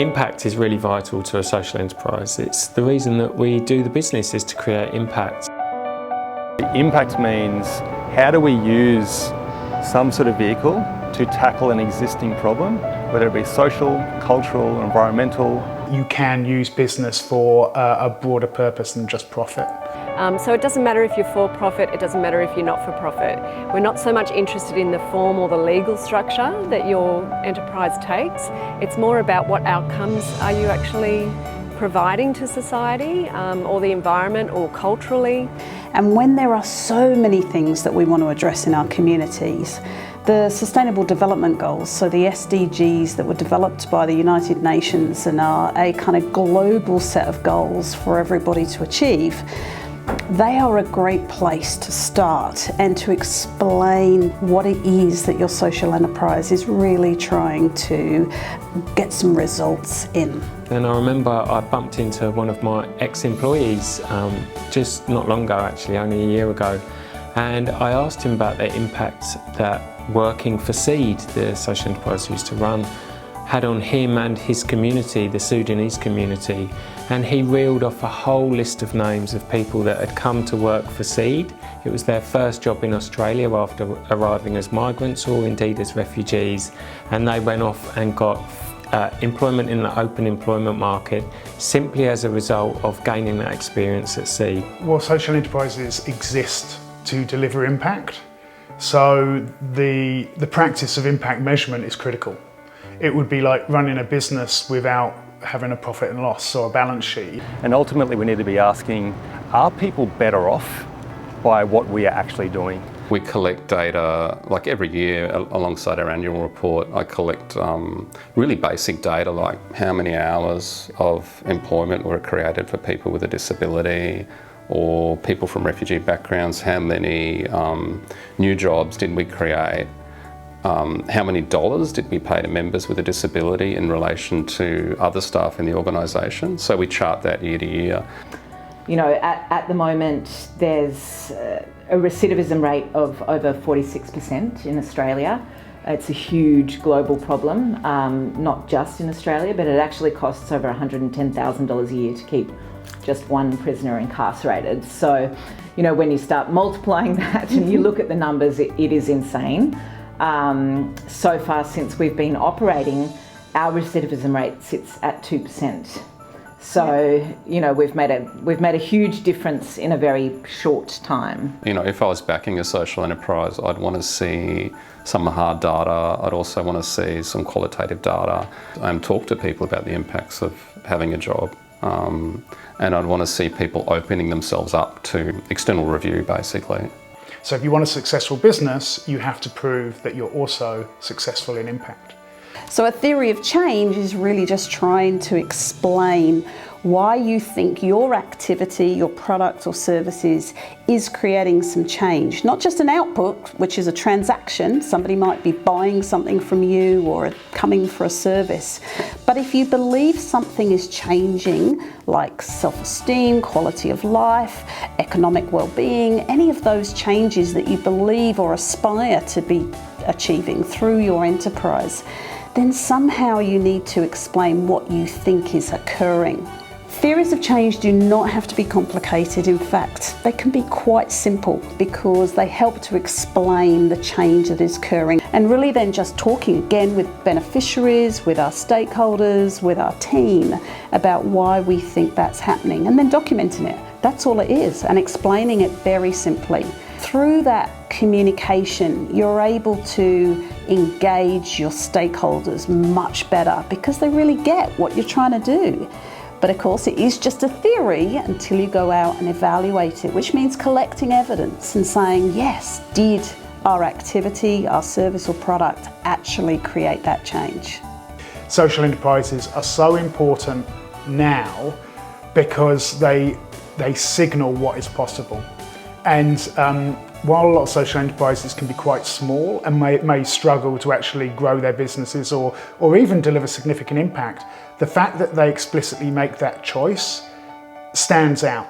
Impact is really vital to a social enterprise. It's the reason that we do the business, is to create impact. Impact means, how do we use some sort of vehicle to tackle an existing problem, whether it be social, cultural, environmental. You can use business for a broader purpose than just profit. So it doesn't matter if you're for profit, it doesn't matter if you're not for profit. We're not so much interested in the form or the legal structure that your enterprise takes. It's more about what outcomes are you actually providing to society or the environment or culturally. And when there are so many things that we want to address in our communities, the Sustainable Development Goals, so the SDGs that were developed by the United Nations and are a kind of global set of goals for everybody to achieve, they are a great place to start and to explain what it is that your social enterprise is really trying to get some results in. And I remember I bumped into one of my ex-employees just not long ago, actually, only a year ago, and I asked him about the impact that working for Seed, the social enterprise he used to run, had on him and his community, the Sudanese community. And he reeled off a whole list of names of people that had come to work for Seed. It was their first job in Australia after arriving as migrants or indeed as refugees. And they went off and got employment in the open employment market simply as a result of gaining that experience at Seed. Well, social enterprises exist to deliver impact. So the practice of impact measurement is critical. It would be like running a business without having a profit and loss or a balance sheet. And ultimately we need to be asking, are people better off by what we are actually doing? We collect data like every year alongside our annual report. I collect really basic data like how many hours of employment were created for people with a disability or people from refugee backgrounds, how many new jobs did we create, how many dollars did we pay to members with a disability in relation to other staff in the organisation. So we chart that year to year. You know, at the moment there's a recidivism rate of over 46% in Australia. It's a huge global problem, not just in Australia, but it actually costs over $110,000 a year to keep just one prisoner incarcerated. So, you know, when you start multiplying that and you look at the numbers, it is insane. So far since we've been operating, our recidivism rate sits at 2%. So, you know, we've made a huge difference in a very short time. You know, if I was backing a social enterprise, I'd want to see some hard data. I'd also want to see some qualitative data and talk to people about the impacts of having a job. And I'd want to see people opening themselves up to external review, basically. So if you want a successful business, you have to prove that you're also successful in impact. So a theory of change is really just trying to explain why you think your activity, your product or services is creating some change. Not just an output, which is a transaction. Somebody might be buying something from you or coming for a service. But if you believe something is changing, like self-esteem, quality of life, economic well-being, any of those changes that you believe or aspire to be achieving through your enterprise, then somehow you need to explain what you think is occurring. Theories of change do not have to be complicated. In fact, they can be quite simple because they help to explain the change that is occurring. And really then just talking again with beneficiaries, with our stakeholders, with our team about why we think that's happening and then documenting it. That's all it is, and explaining it very simply. Through that communication, you're able to engage your stakeholders much better because they really get what you're trying to do. But of course, it is just a theory until you go out and evaluate it, which means collecting evidence and saying, yes, did our activity, our service or product actually create that change? Social enterprises are so important now because they signal what is possible. And while a lot of social enterprises can be quite small and may struggle to actually grow their businesses or even deliver significant impact, the fact that they explicitly make that choice stands out.